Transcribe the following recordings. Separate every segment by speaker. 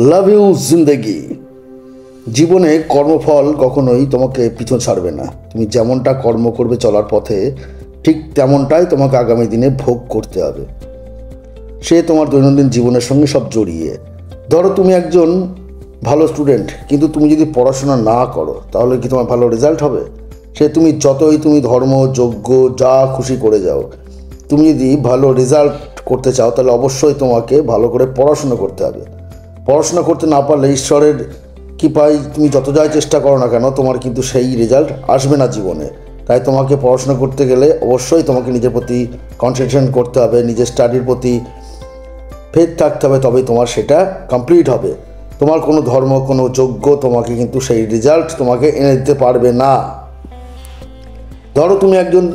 Speaker 1: Love you জিন্দেগি। জীবনে কর্মফল কখনোই তোমাকে পিছন ছাড়বে না। তুমি যেমনটা কর্ম করবে চলার পথে, ঠিক তেমনটাই তোমাকে আগামী দিনে ভোগ করতে হবে। সে তোমার দৈনন্দিন জীবনের সঙ্গে সব জড়িয়ে। ধরো তুমি একজন ভালো স্টুডেন্ট, কিন্তু তুমি যদি পড়াশোনা না করো তাহলে কি তোমার ভালো রেজাল্ট হবে? সে তুমি যতই ধর্ম যজ্ঞ যা খুশি করে যাও, তুমি যদি ভালো রেজাল্ট করতে চাও তাহলে অবশ্যই তোমাকে ভালো করে পড়াশোনা করতে হবে। পড়াশোনা করতে না পারলে ঈশ্বরের কৃপায় তুমি যত যাই চেষ্টা করো না কেন, তোমার কিন্তু সেই রেজাল্ট আসবে না জীবনে। তাই তোমাকে পড়াশোনা করতে গেলে অবশ্যই তোমাকে নিজের প্রতি কনসেন্ট্রেশন করতে হবে, নিজের স্টাডির প্রতি ফেথ থাকতে হবে, তবেই তোমার সেটা কমপ্লিট হবে। তোমার কোনো ধর্ম কোনো যজ্ঞ তোমাকে কিন্তু সেই রেজাল্ট তোমাকে এনে দিতে পারবে না। ধরো তুমি একজন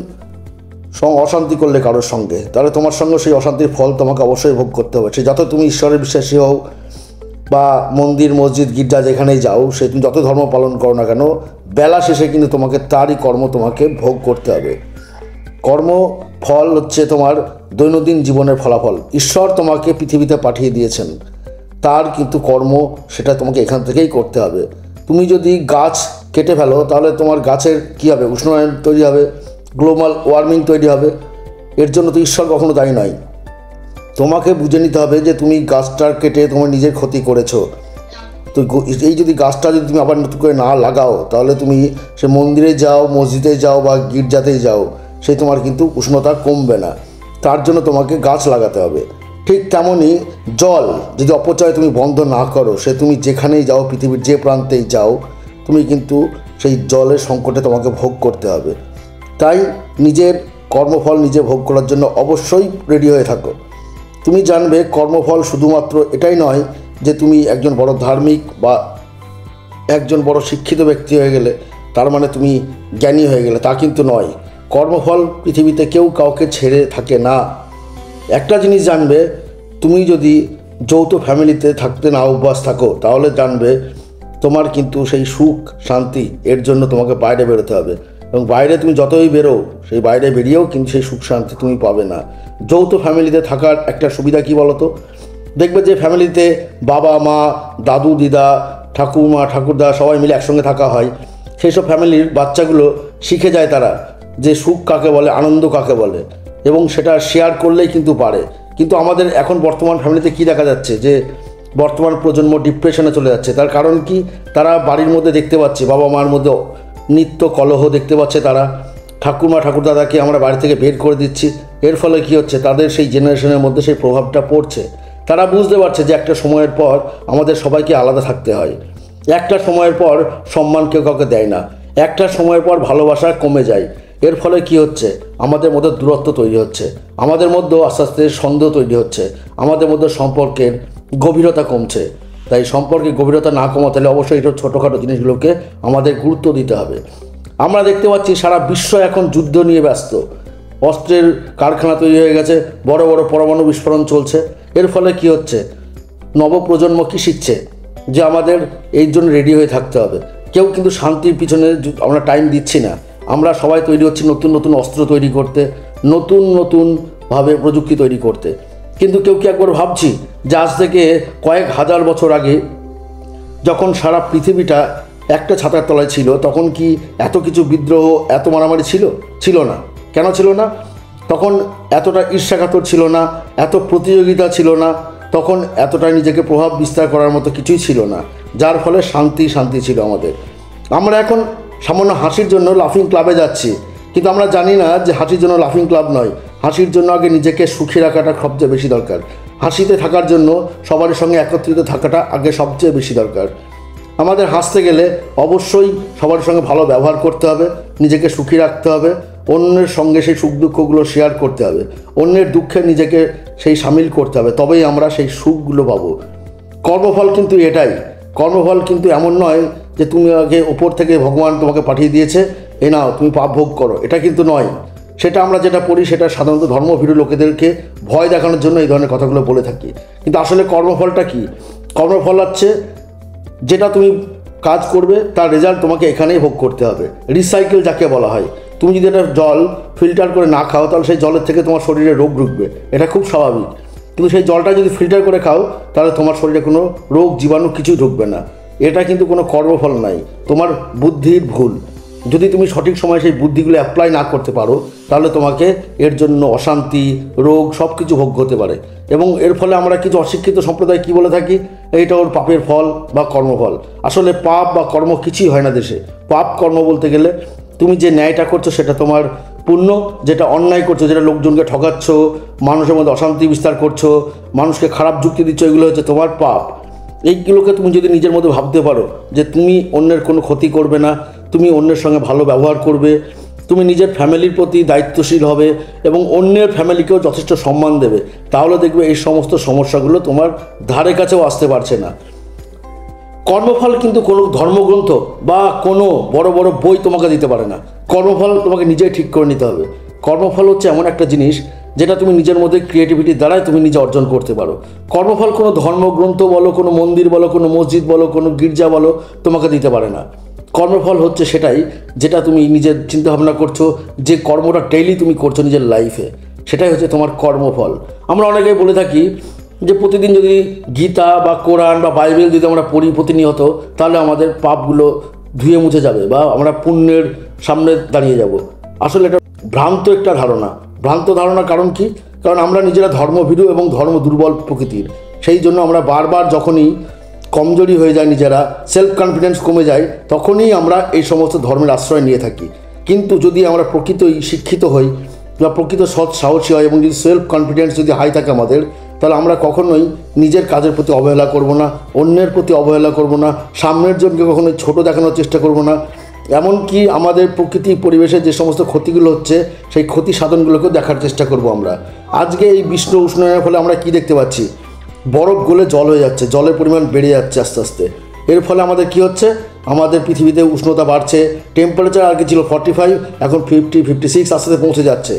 Speaker 1: অশান্তি করলে কারোর সঙ্গে, তাহলে তোমার সঙ্গে সেই অশান্তির ফল তোমাকে অবশ্যই ভোগ করতে হবে। সে যত তুমি ঈশ্বরের বিশ্বাসী হও বা মন্দির মসজিদ গির্জা যেখানেই যাও, সে তুমি যত ধর্ম পালন করো না কেন, বেলা শেষে কিন্তু তোমাকে তারই কর্ম তোমাকে ভোগ করতে হবে। কর্ম ফল হচ্ছে তোমার দৈনন্দিন জীবনের ফলাফল। ঈশ্বর তোমাকে পৃথিবীতে পাঠিয়ে দিয়েছেন, তার কিন্তু কর্ম সেটা তোমাকে এখান থেকেই করতে হবে। তুমি যদি গাছ কেটে ফেলো তাহলে তোমার গাছের কী হবে? উষ্ণায়ন তৈরি হবে, গ্লোবাল ওয়ার্মিং তৈরি হবে। এর জন্য তো ঈশ্বর কখনো দায়ী নয়। তোমাকে বুঝে নিতে হবে যে তুমি গাছটা কেটে তোমার নিজের ক্ষতি করেছো। তো এই যদি গাছটা যদি তুমি আবার নতুন করে না লাগাও, তাহলে তুমি সে মন্দিরে যাও, মসজিদে যাও বা গির্জাতেই যাও, সেই তোমার কিন্তু উষ্ণতা কমবে না। তার জন্য তোমাকে গাছ লাগাতে হবে। ঠিক তেমনই জল যদি অপচয় তুমি বন্ধ না করো, সে তুমি যেখানেই যাও, পৃথিবীর যে প্রান্তেই যাও, তুমি কিন্তু সেই জলের সংকটে তোমাকে ভোগ করতে হবে। তাই নিজের কর্মফল নিজে ভোগ করার জন্য অবশ্যই রেডি হয়ে থাকো। তুমি জানবে কর্মফল শুধুমাত্র এটাই নয় যে তুমি একজন বড় ধার্মিক বা একজন বড় শিক্ষিত ব্যক্তি হয়ে গেলে তার মানে তুমি জ্ঞানী হয়ে গেলে, তা কিন্তু নয়। কর্মফল পৃথিবীতে কেউ কাউকে ছেড়ে থাকে না। একটা জিনিস জানবে, তুমি যদি যৌথ ফ্যামিলিতে থাকতে না অভ্যাস থাকো, তাহলে জানবে তোমার কিন্তু সেই সুখ শান্তি এর জন্য তোমাকে বাইরে বেরোতে হবে। এবং বাইরে তুমি যতই বেরো, সেই বাইরে বেরিয়েও কিন্তু সেই সুখ শান্তি তুমি পাবে না। যৌথ ফ্যামিলিতে থাকার একটা সুবিধা কী বলো তো? দেখবে যে ফ্যামিলিতে বাবা মা দাদু দিদা ঠাকুমা ঠাকুরদা সবাই মিলে একসঙ্গে থাকা হয়, সেই সব ফ্যামিলির বাচ্চাগুলো শিখে যায় তারা যে সুখ কাকে বলে, আনন্দ কাকে বলে, এবং সেটা শেয়ার করলেই কিন্তু পারে। কিন্তু আমাদের এখন বর্তমান ফ্যামিলিতে কী দেখা যাচ্ছে, যে বর্তমান প্রজন্ম ডিপ্রেশনে চলে যাচ্ছে। তার কারণ কি? তারা বাড়ির মধ্যে দেখতে পাচ্ছে বাবা মার মধ্যে নিত্য কলহ দেখতে পাচ্ছে, তারা ঠাকুমা ঠাকুরদাদাকে আমরা বাড়ি থেকে বের করে দিচ্ছি। এর ফলে কী হচ্ছে, তাদের সেই জেনারেশনের মধ্যে সেই প্রভাবটা পড়ছে। তারা বুঝতে পারছে যে একটা সময়ের পর আমাদের সবাইকে আলাদা থাকতে হয়। একটা সময়ের পর সম্মান কেউ কাউকে দেয় না, একটা সময়ের পর ভালোবাসা কমে যায়। এর ফলে কি হচ্ছে, আমাদের মধ্যে দূরত্ব তৈরি হচ্ছে, আমাদের মধ্যেও আস্তে আস্তে সন্দেহ তৈরি হচ্ছে, আমাদের মধ্যে সম্পর্কের গভীরতা কমছে। তাই সম্পর্কে গভীরতা না কমাতে হলে অবশ্যই এটা ছোটোখাটো জিনিসগুলোকে আমাদের গুরুত্ব দিতে হবে। আমরা দেখতে পাচ্ছি সারা বিশ্ব এখন যুদ্ধ নিয়ে ব্যস্ত, অস্ত্রের কারখানা তৈরি হয়ে গেছে, বড় বড় পরমাণু বিস্ফোরণ চলছে। এর ফলে কি হচ্ছে, নবপ্রজন্ম কী শিখছে, যে আমাদের এই জন্য রেডি হয়ে থাকতে হবে। কেউ কিন্তু শান্তির পিছনে আমরা টাইম দিচ্ছি না। আমরা সবাই তৈরি হচ্ছি নতুন নতুন অস্ত্র তৈরি করতে, নতুন নতুনভাবে প্রযুক্তি তৈরি করতে। কিন্তু কেউ কি একবার ভাবছি যে আজ থেকে কয়েক হাজার বছর আগে যখন সারা পৃথিবীটা একটা ছাতার তলায় ছিল, তখন কি এত কিছু বিদ্রোহ এত মারামারি ছিল? ছিল না। কেন ছিল না? তখন এতটা ঈর্ষাকাতর ছিল না, এত প্রতিযোগিতা ছিল না, তখন এতটাই নিজেকে প্রভাব বিস্তার করার মতো কিছুই ছিল না, যার ফলে শান্তি ছিল আমাদের। আমরা এখন সামান্য হাসির জন্য লাফিং ক্লাবে যাচ্ছি, কিন্তু আমরা জানি না যে হাসির জন্য লাফিং ক্লাব নয়, হাসির জন্য আগে নিজেকে সুখী রাখাটা সবচেয়ে বেশি দরকার। হাসিতে থাকার জন্য সবার সঙ্গে একত্রিত থাকাটা আগে সবচেয়ে বেশি দরকার। আমাদের হাসতে গেলে অবশ্যই সবার সঙ্গে ভালো ব্যবহার করতে হবে, নিজেকে সুখী রাখতে হবে, অন্যের সঙ্গে সেই সুখ দুঃখগুলো শেয়ার করতে হবে, অন্যের দুঃখে নিজেকে সেই সামিল করতে হবে, তবেই আমরা সেই সুখগুলো পাবো। কর্মফল কিন্তু এটাই। কর্মফল কিন্তু এমন নয় যে তুমি আগে ওপর থেকে ভগবান তোমাকে পাঠিয়ে দিয়েছে, এ নাও তুমি পাপ ভোগ করো, এটা কিন্তু নয়। সেটা আমরা যেটা পড়ি সেটা সাধারণত ধর্মভীরু লোকেদেরকে ভয় দেখানোর জন্য এই ধরনের কথাগুলো বলে থাকি। কিন্তু আসলে কর্মফলটা কি? কর্মফল হচ্ছে যেটা তুমি কাজ করবে তার রেজাল্ট তোমাকে এখানেই ভোগ করতে হবে। রিসাইকেল যাকে বলা হয়। তুমি যদি এটা জল ফিল্টার করে না খাও, তাহলে সেই জলের থেকে তোমার শরীরে রোগ ঢুকবে, এটা খুব স্বাভাবিক। কিন্তু সেই জলটা যদি ফিল্টার করে খাও তাহলে তোমার শরীরে কোনো রোগ জীবাণু কিছুই ঢুকবে না। এটা কিন্তু কোনো কর্মফল নাই, তোমার বুদ্ধির ভুল। যদি তুমি সঠিক সময়ে সেই বুদ্ধিগুলো অ্যাপ্লাই না করতে পারো তাহলে তোমাকে এর জন্য অশান্তি, রোগ সব কিছু ভোগ হতে পারে। এবং এর ফলে আমরা কিছু অশিক্ষিত সম্প্রদায় কী বলে থাকি, এইটা ওর পাপের ফল বা কর্মফল। আসলে পাপ বা কর্ম কিছুই হয় না দেশে। পাপ কর্ম বলতে গেলে তুমি যে ন্যায়টা করছো সেটা তোমার পুণ্য, যেটা অন্যায় করছো, যেটা লোকজনকে ঠকাচ্ছ, মানুষের মধ্যে অশান্তি বিস্তার করছো, মানুষকে খারাপ যুক্তি দিচ্ছ, এগুলো হচ্ছে তোমার পাপ। এইগুলোকে তুমি যদি নিজের মধ্যে ভাবতে পারো যে তুমি অন্যের কোনো ক্ষতি করবে না, তুমি অন্যের সঙ্গে ভালো ব্যবহার করবে, তুমি নিজের ফ্যামিলির প্রতি দায়িত্বশীল হবে এবং অন্যের ফ্যামিলিকেও যথেষ্ট সম্মান দেবে, তাহলে দেখবে এই সমস্ত সমস্যাগুলো তোমার ধারে কাছেও আসতে পারছে না। কর্মফল কিন্তু কোনো ধর্মগ্রন্থ বা কোনো বড় বড় বই তোমাকে দিতে পারে না। কর্মফল তোমাকে নিজেই ঠিক করে নিতে হবে। কর্মফল হচ্ছে এমন একটা জিনিস যেটা তুমি নিজের মধ্যে ক্রিয়েটিভিটির দ্বারাই তুমি নিজে অর্জন করতে পারো। কর্মফল কোনো ধর্মগ্রন্থ বলো, কোনো মন্দির বলো, কোনো মসজিদ বলো, কোনো গির্জা বলো তোমাকে দিতে পারে না। কর্মফল হচ্ছে সেটাই যেটা তুমি নিজের চিন্তাভাবনা করছো, যে কর্মটা ডেইলি তুমি করছো নিজের লাইফে, সেটাই হচ্ছে তোমার কর্মফল। আমরা অনেকেই বলে থাকি যে প্রতিদিন যদি গীতা বা কোরআন বা বাইবেল যদি আমরা পড়ি প্রতিনিয়ত, তাহলে আমাদের পাপগুলো ধুয়ে মুছে যাবে বা আমরা পুণ্যের সামনে দাঁড়িয়ে যাব। আসলে এটা ভ্রান্ত একটা ধারণা। ভ্রান্ত ধারণার কারণ কি? কারণ আমরা নিজেরা ধর্মভীরু এবং ধর্ম দুর্বল প্রকৃতির। সেই জন্য আমরা বারবার যখনই কমজোরি হয়ে যায়, নিজেরা সেলফ কনফিডেন্স কমে যায়, তখনই আমরা এই সমস্ত ধর্মের আশ্রয় নিয়ে থাকি। কিন্তু যদি আমরা প্রকৃতই শিক্ষিত হই বা প্রকৃত সৎ সাহসী হয় এবং যদি সেলফ কনফিডেন্স যদি হাই থাকে আমাদের, তাহলে আমরা কখনোই নিজের কাজের প্রতি অবহেলা করব না, অন্যের প্রতি অবহেলা করব না, সামনের জনকে কখনোই ছোট দেখানোর চেষ্টা করব না। এমনকি আমাদের প্রকৃতি পরিবেশে যে সমস্ত ক্ষতিগুলো হচ্ছে সেই ক্ষতি সাধনগুলোকেও দেখার চেষ্টা করব আমরা। আজকে এই বিশ্ব উষ্ণায়নের ফলে আমরা কি দেখতে পাচ্ছি? বরফ গলে জল হয়ে যাচ্ছে, জলের পরিমাণ বেড়ে যাচ্ছে আস্তে আস্তে। এর ফলে আমাদের কি হচ্ছে? আমাদের পৃথিবীতে উষ্ণতা বাড়ছে। টেম্পারেচার আগে ছিল 45, এখন 50, 56 আস্তে আস্তে পৌঁছে যাচ্ছে।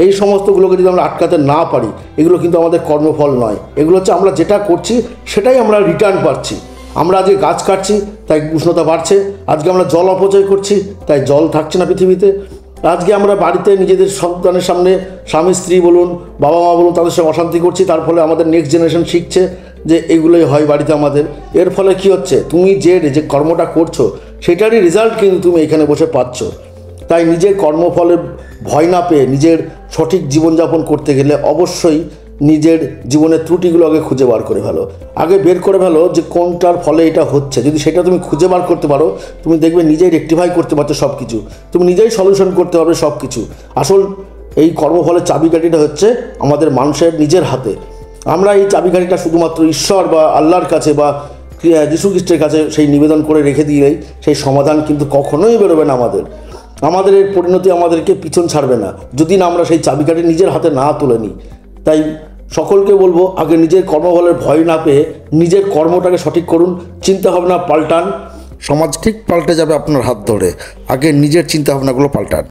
Speaker 1: এই সমস্তগুলোকে যদি আমরা আটকাতে না পারি, এগুলো কিন্তু আমাদের কর্মফল নয়। এগুলো হচ্ছে আমরা যেটা করছি সেটাই আমরা রিটার্ন পাচ্ছি। আমরা আজকে গাছ কাটছি তাই উষ্ণতা বাড়ছে, আজকে আমরা জল অপচয় করছি তাই জল থাকছে না পৃথিবীতে, আজকে আমরা বাড়িতে নিজেদের সন্তানের সামনে স্বামী স্ত্রী বলুন, বাবা মা বলুন, তাদের সঙ্গে অশান্তি করছি, তার ফলে আমাদের নেক্সট জেনারেশন শিখছে যে এগুলোই হয় বাড়িতে আমাদের। এর ফলে কি হচ্ছে? তুমি যে কর্মটা করছো সেটারই রেজাল্ট কিন্তু তুমি এখানে বসে পাচ্ছ। তাই নিজের কর্মফলের ভয় না পেয়ে নিজের সঠিক জীবনযাপন করতে গেলে অবশ্যই নিজের জীবনের ত্রুটিগুলো আগে খুঁজে বার করে ফেলো। আগে বের করে ফেলো যে কোনটার ফলে এটা হচ্ছে। যদি সেটা তুমি খুঁজে বার করতে পারো, তুমি দেখবে নিজেই রেকটিফাই করতে পারছো সব কিছু, তুমি নিজেই সলিউশন করতে পারবে সব কিছু। আসল এই কর্মফলের চাবিকাঠিটা হচ্ছে আমাদের মানুষের নিজের হাতে। আমরা এই চাবিকাঠিটা শুধুমাত্র ঈশ্বর বা আল্লাহর কাছে বা যীশু খ্রিস্টের কাছে সেই নিবেদন করে রেখে দিলেই সেই সমাধান কিন্তু কখনোই বেরোবে না। আমাদের এর পরিণতি আমাদেরকে পিছন ছাড়বে না যদি না আমরা সেই চাবিকাঠি নিজের হাতে না তুলে নিই। তাই সকলকে বলবো, আগে নিজের কর্মফলের ভয় না পেয়ে নিজের কর্মটাকে সঠিক করুন, চিন্তাভাবনা পাল্টান, সমাজ ঠিক পাল্টে যাবে আপনার হাত ধরে। আগে নিজের চিন্তাভাবনাগুলো পাল্টান।